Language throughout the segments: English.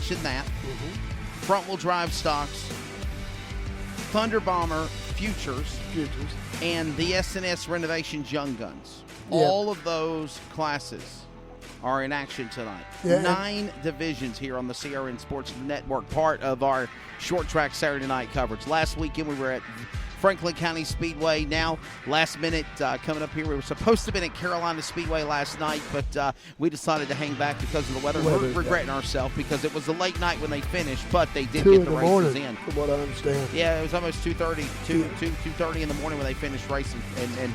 mentioned that. Front-wheel drive stocks, Thunder Bomber Futures, and the SNS Renovations Young Guns. Yeah. All of those classes are in action tonight. Yeah, 9 divisions here on the CRN Sports Network, part of our short track Saturday night coverage. Last weekend we were at Franklin County Speedway. Now, last minute coming up here. We were supposed to have been at Carolina Speedway last night, but we decided to hang back because of the weather. We're regretting ourselves because it was a late night when they finished, but they did get the races in. From what I understand. Yeah, it was almost 2:30 in the morning when they finished racing. And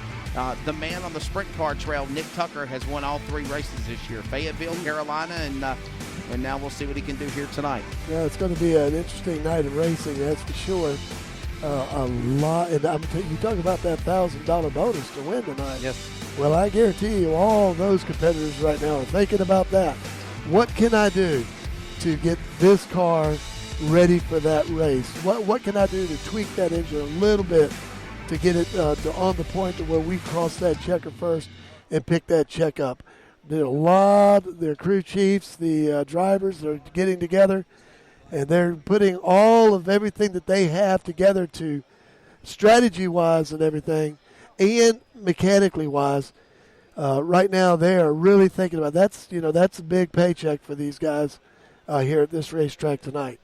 the man on the sprint car trail, Nick Tucker, has won all 3 races this year. Fayetteville, Carolina, and now we'll see what he can do here tonight. Yeah, it's going to be an interesting night of racing, that's for sure. A lot, and you talk about that $1,000 bonus to win tonight. Yes. Well, I guarantee you, all those competitors right now are thinking about that. What can I do to get this car ready for that race? What can I do to tweak that engine a little bit to get it on the point to where we cross that checker first and pick that check up? There's a lot. Their crew chiefs, the drivers, are getting together. And they're putting all of everything that they have together to strategy-wise and everything, and mechanically-wise. Right now, they are really thinking about that's a big paycheck for these guys here at this racetrack tonight.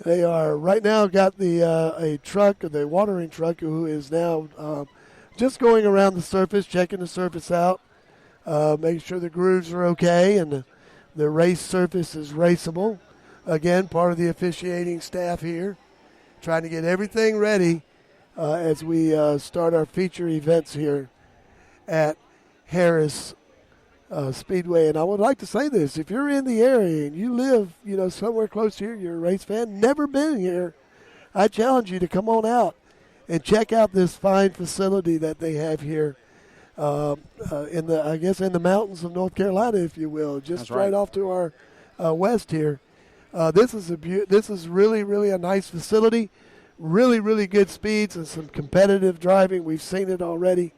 They are right now got a truck, the watering truck, who is now just going around the surface, checking the surface out, making sure the grooves are okay, and the race surface is raceable. Again, part of the officiating staff here, trying to get everything ready as we start our feature events here at Harris Speedway. And I would like to say this: if you're in the area and you live, somewhere close here, you're a race fan, never been here, I challenge you to come on out and check out this fine facility that they have here. In the mountains of North Carolina, if you will, just right off to our west here. This is really, really a nice facility. Really, really good speeds and some competitive driving. We've seen it already.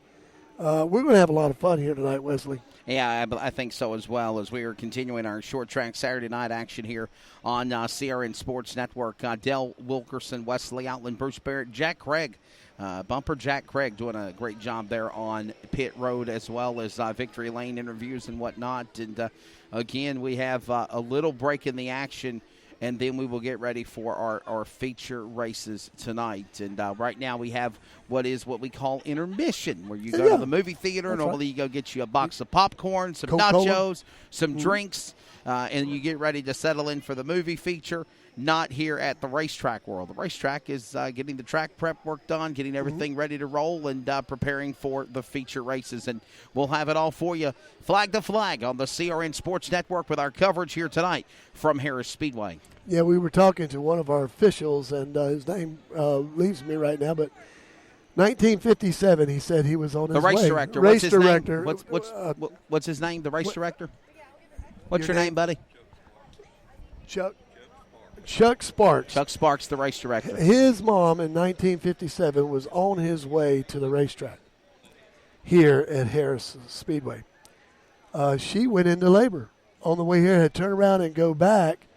We're going to have a lot of fun here tonight, Wesley. Yeah, I think so as well, as we are continuing our short track Saturday night action here on CRN Sports Network. Dell Wilkerson, Wesley Outland, Bruce Barrett, Jack Craig. Bumper Jack Craig doing a great job there on pit road, as well as Victory Lane interviews and whatnot. And again, we have a little break in the action, and then we will get ready for our feature races tonight. And right now we have what we call intermission, where you go to the movie theater, and normally you go get you a box of popcorn, some Coca-Cola. nachos, some drinks, and you get ready to settle in for the movie feature. Not here at the racetrack world. The racetrack is getting the track prep work done, getting everything ready to roll, and preparing for the feature races. And we'll have it all for you, flag to flag, on the CRN Sports Network with our coverage here tonight from Harris Speedway. Yeah, we were talking to one of our officials, and his name leaves me right now, but 1957, he said he was on his way. The race director. Race what's his director. Name? What's his name? The race director? What's your name, buddy? Chuck Sparks. Chuck Sparks, the race director. His mom in 1957 was on his way to the racetrack here at Harris Speedway. She went into labor on the way here, had to turn around and go back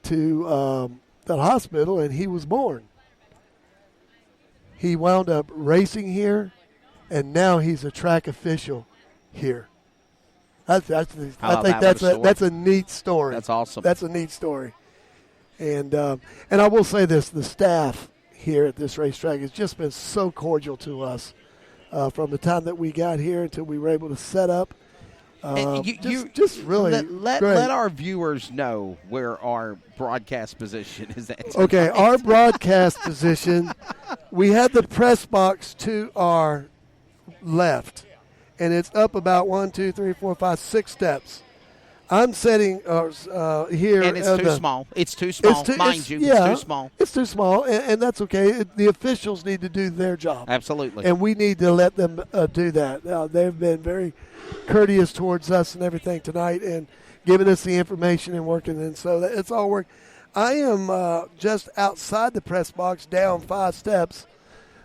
to the hospital, and he was born. He wound up racing here, and now he's a track official here. I think that's a neat story. That's awesome. That's a neat story. And I will say this, the staff here at this racetrack has just been so cordial to us from the time that we got here until we were able to set up. Just really let our viewers know where our broadcast position is at tonight. Okay, our broadcast position, we had the press box to our left, and it's up about 6 steps. I'm sitting here. And it's too small. It's too small, mind you. It's too small. It's too small, and that's okay. The officials need to do their job. Absolutely. And we need to let them do that. They've been very courteous towards us and everything tonight, and giving us the information and working. And so it's all work. I am just outside the press box, down 5 steps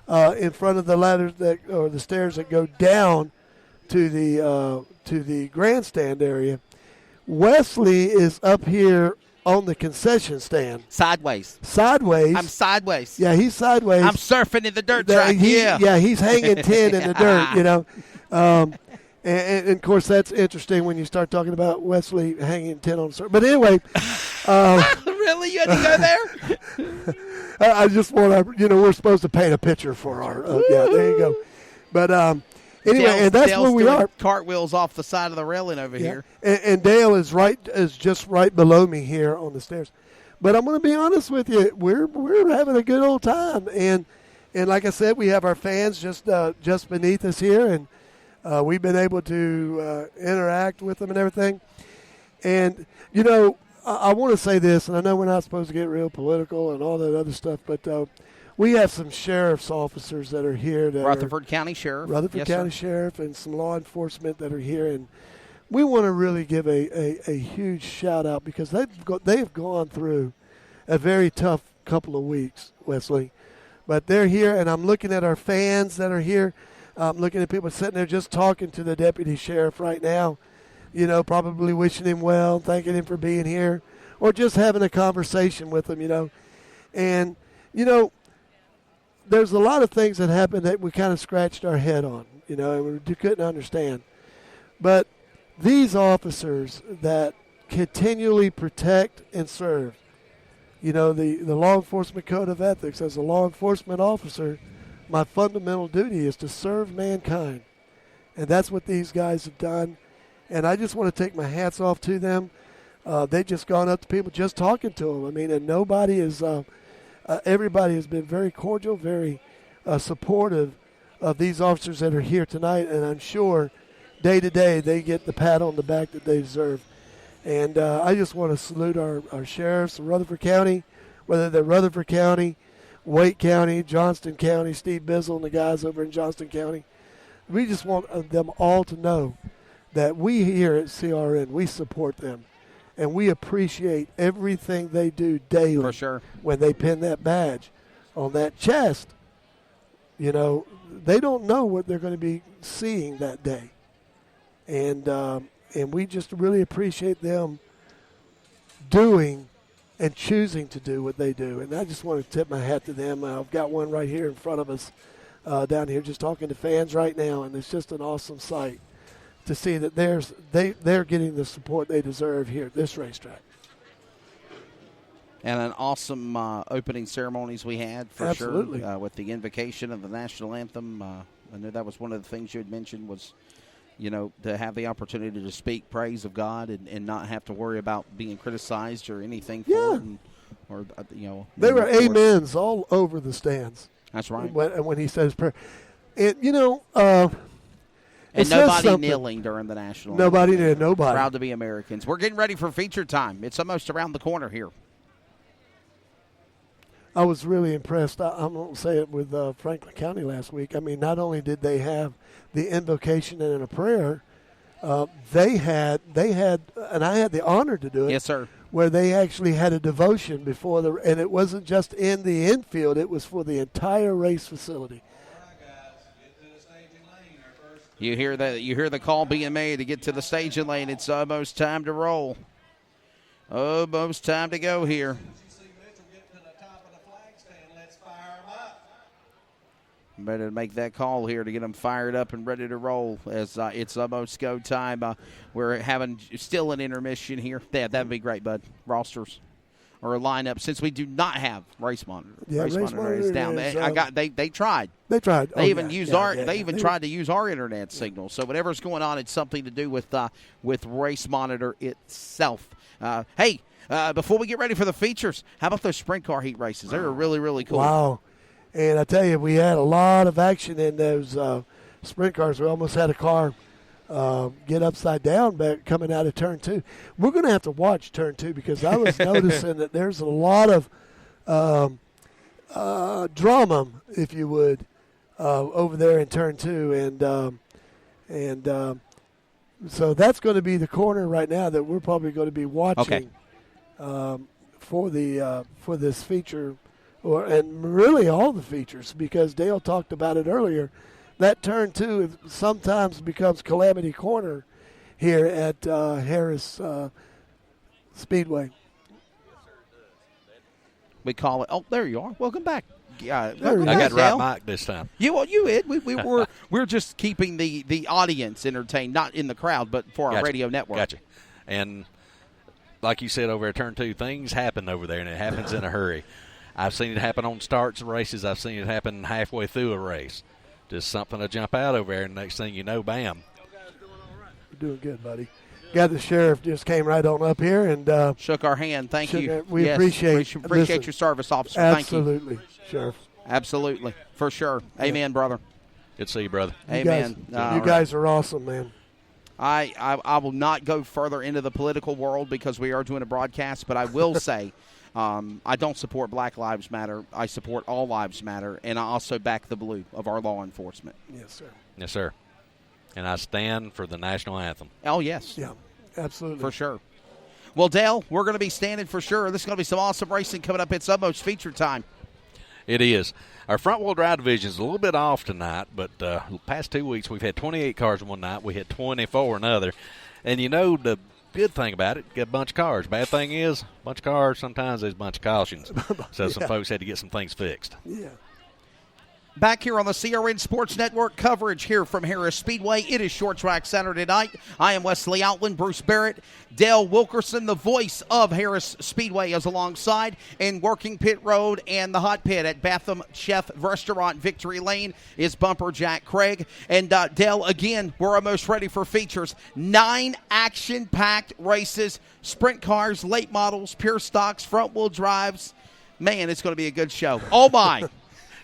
in front of the ladders or the stairs that go down to the grandstand area, Wesley is up here on the concession stand. Sideways. Sideways. I'm sideways. Yeah, he's sideways. I'm surfing in the dirt track. Yeah, he's hanging 10 in the dirt, you know. And of course, that's interesting when you start talking about Wesley hanging 10 on the surf. But anyway. Really? You had to go there? I just want to, we're supposed to paint a picture for our, yeah, there you go. But anyway, and that's Dale's where we are. Cartwheels off the side of the railing over here. And Dale is just right below me here on the stairs. But I'm going to be honest with you, we're having a good old time. And like I said, we have our fans just beneath us here, and we've been able to interact with them and everything. And, I want to say this, and I know we're not supposed to get real political and all that other stuff, but we have some sheriff's officers that are here. Rutherford County Sheriff. Rutherford County Sheriff and some law enforcement that are here. And we want to really give a huge shout-out because they've gone through a very tough couple of weeks, Wesley. But they're here, and I'm looking at our fans that are here. I'm looking at people sitting there just talking to the deputy sheriff right now. Probably wishing him well, thanking him for being here, or just having a conversation with him, And, there's a lot of things that happened that we kind of scratched our head on, and we couldn't understand. But these officers that continually protect and serve, the law enforcement code of ethics, as a law enforcement officer, my fundamental duty is to serve mankind. And that's what these guys have done. And I just want to take my hats off to them. They've just gone up to people just talking to them. I mean, and nobody is, everybody has been very cordial, very supportive of these officers that are here tonight. And I'm sure day to day they get the pat on the back that they deserve. And I just want to salute our sheriffs of Rutherford County, whether they're Rutherford County, Wake County, Johnston County, Steve Bizzle and the guys over in Johnston County. We just want them all to know that we here at CRN, we support them, and we appreciate everything they do daily. For sure. When they pin that badge on that chest, they don't know what they're going to be seeing that day. And we just really appreciate them doing and choosing to do what they do. And I just want to tip my hat to them. I've got one right here in front of us down here just talking to fans right now, and it's just an awesome sight to see that they're getting the support they deserve here at this racetrack. And an awesome opening ceremonies we had, for Absolutely. Sure, with the invocation of the national anthem. I know that was one of the things you had mentioned was, to have the opportunity to speak praise of God and not have to worry about being criticized or anything for it. There were amens all over the stands. That's right. When he says prayer. And, and nobody kneeling during the national anthem. Nobody. Proud to be Americans. We're getting ready for feature time. It's almost around the corner here. I was really impressed. I'm going to say it with Franklin County last week. I mean, not only did they have the invocation and a prayer, they had, and I had the honor to do it. Yes, sir. Where they actually had a devotion before and it wasn't just in the infield; it was for the entire race facility. All right, guys, get to the staging lane. Our first. You hear that? You hear the call being made to get to the staging lane. It's almost time to roll. Almost time to go here. Better make that call here to get them fired up and ready to roll as it's almost go time. We're having still an intermission here. Yeah, that'd be great, bud. Rosters or a lineup since we do not have race monitor. Yeah, race monitor is down. They tried. They tried. They even used our. They even tried to use our internet signal. So whatever's going on, it's something to do with race monitor itself. Hey, before we get ready for the features, how about those sprint car heat races? They were really, really cool. Wow. And I tell you, we had a lot of action in those sprint cars. We almost had a car get upside down back coming out of Turn 2. We're going to have to watch Turn 2 because I was noticing that there's a lot of drama, if you would, over there in Turn 2. And so that's going to be the corner right now that we're probably going to be watching for this feature. And really all the features, because Dale talked about it earlier. That Turn 2 sometimes becomes Calamity Corner here at Harris Speedway. We call it. Oh, there you are. Welcome back. There welcome he I back, got the right Dale. mic this time. You did. We're just keeping the audience entertained, not in the crowd, but for our Gotcha. radio network. Gotcha. And like you said over at Turn 2, things happen over there, and it happens in a hurry. I've seen it happen on starts of races. I've seen it happen halfway through a race. Just something to jump out over there, and next thing you know, bam. You're doing good, buddy. Got the sheriff just came right on up here and Shook our hand. Thank you. We Yes, appreciate appreciate your service, officer. Thank you. Absolutely, Sheriff. Absolutely, for sure. Amen, brother. Good to see you, brother. Amen. You guys are awesome, man. I will not go further into the political world because we are doing a broadcast, but I will say I don't support Black Lives Matter. I support All Lives Matter, and I also back the blue of our law enforcement. Yes, sir. Yes, sir. And I stand for the national anthem. Oh, yes. Yeah, absolutely. For sure. Well, Dale, we're going to be standing for sure. This is going to be some awesome racing coming up. It's almost feature time. It is. Our front-wheel drive division is a little bit off tonight, but the past 2 weeks we've had 28 cars in one night. We had 24 another. And, you know, the good thing about it, get a bunch of cars. Bad thing is, a bunch of cars, sometimes there's a bunch of cautions. So some folks had to get some things fixed. Yeah. Back here on the CRN Sports Network coverage here from Harris Speedway. It is Short Track Saturday night. I am Wesley Outland, Bruce Barrett, Dale Wilkerson, the voice of Harris Speedway, is alongside. And working pit road and the hot pit at Batham Chef Restaurant, Victory Lane, is Bumper Jack Craig. And Dale, again, we're almost ready for features. 9 action-packed races, sprint cars, late models, pure stocks, front-wheel drives. Man, it's going to be a good show. Oh, my.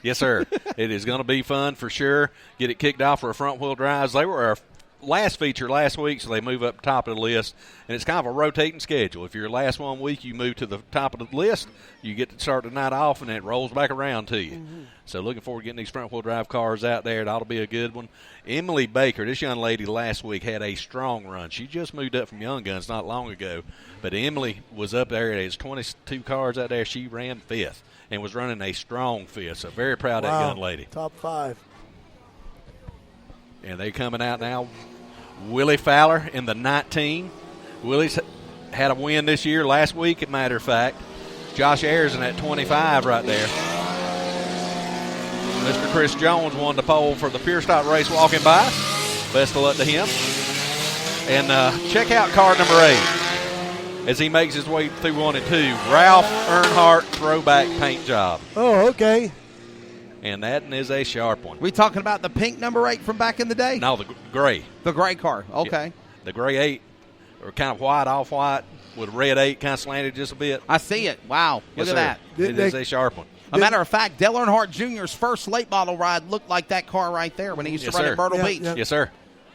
Yes, sir. It is going to be fun for sure. Get it kicked off for a front-wheel drives. They were our last feature last week, so they move up top of the list. And it's kind of a rotating schedule. If you're last 1 week, you move to the top of the list. You get to start the night off, and it rolls back around to you. Mm-hmm. So looking forward to getting these front-wheel drive cars out there. It ought to be a good one. Emily Baker, this young lady last week, had a strong run. She just moved up from Young Guns not long ago. But Emily was up there. There's 22 cars out there. She ran 5th. And was running a strong fifth. So very proud of that young lady. Top 5. And they're coming out now. Willie Fowler in the 19. Willie's had a win this year, last week, as a matter of fact. Josh Ayers in that 25 right there. Mr. Chris Jones won the pole for the Pure Stock race walking by. Best of luck to him. And check out car number 8. As he makes his way through 1 and 2, Ralph Earnhardt throwback paint job. Oh, okay. And that is a sharp one. We talking about the pink number 8 from back in the day? No, the gray. The gray car. Okay. Yeah. The gray 8, or kind of white, off-white, with a red 8 kind of slanted just a bit. I see it. Wow. Look at that. It is a sharp one. A matter of fact, Dale Earnhardt Jr.'s first late model ride looked like that car right there when he used to run at Myrtle Beach. Yeah. Yes, sir.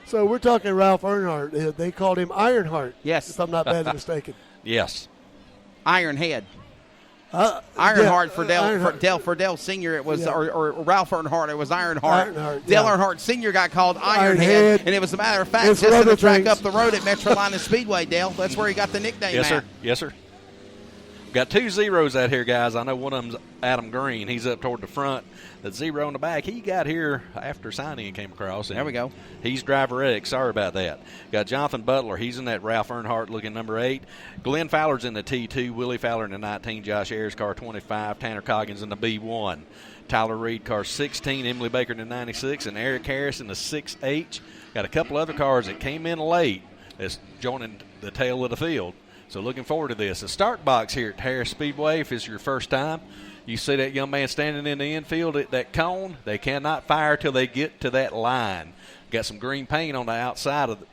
So we're talking Ralph Earnhardt. They called him Ironheart. Yes. If I'm not badly mistaken. Yes. Ironhead. Ironheart For Dale Sr. it was, or Ralph Earnhardt, it was Ironheart. Dale yeah. Earnhardt Sr. got called Ironhead, Ironhead. and it was a matter of fact It's just in the track things. up the road at Metrolina Speedway, Dale. That's where he got the nickname Yes, at. sir. Yes, sir. Got 2 zeros out here, guys. I know one of them's Adam Green. He's up toward the front. The 0 in the back, he got here after signing and came across. There we go. He's driver X. Sorry about that. Got Jonathan Butler. He's in that Ralph Earnhardt-looking number 8. Glenn Fowler's in the T2. Willie Fowler in the 19. Josh Ayers, car 25. Tanner Coggins in the B1. Tyler Reed, car 16. Emily Baker in the 96. And Eric Harris in the 6H. Got a couple other cars that came in late that's joining the tail of the field. So looking forward to this. The start box here at Harris Speedway, if it's your first time, you see that young man standing in the infield at that cone. They cannot fire till they get to that line. Got some green paint on the outside of the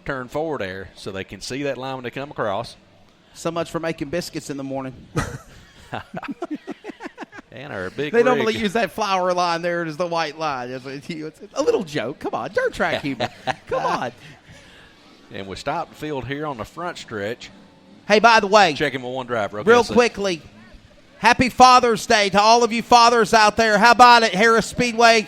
turn forward there so they can see that line when they come across. So much for making biscuits in the morning. And our big They rig. normally use that flower line there as the white line. It's a little joke. Come on, dirt track humor. Come on. And we stopped the field here on the front stretch. Hey, by the way, Checking with one driver. real quickly, happy Father's Day to all of you fathers out there. How about it, Harris Speedway?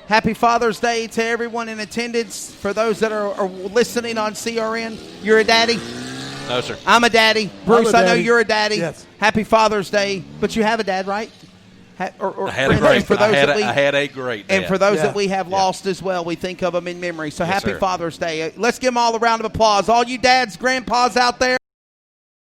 Happy Father's Day to everyone in attendance. For those that are listening on CRN, you're a daddy? No, sir. I'm a daddy. Bruce, I know you're a daddy. Yes. Happy Father's Day. But you have a dad, right? I had a great dad. And for those that we have lost as well, we think of them in memory. So happy sir. Father's Day. Let's give them all a round of applause. All you dads, grandpas out there.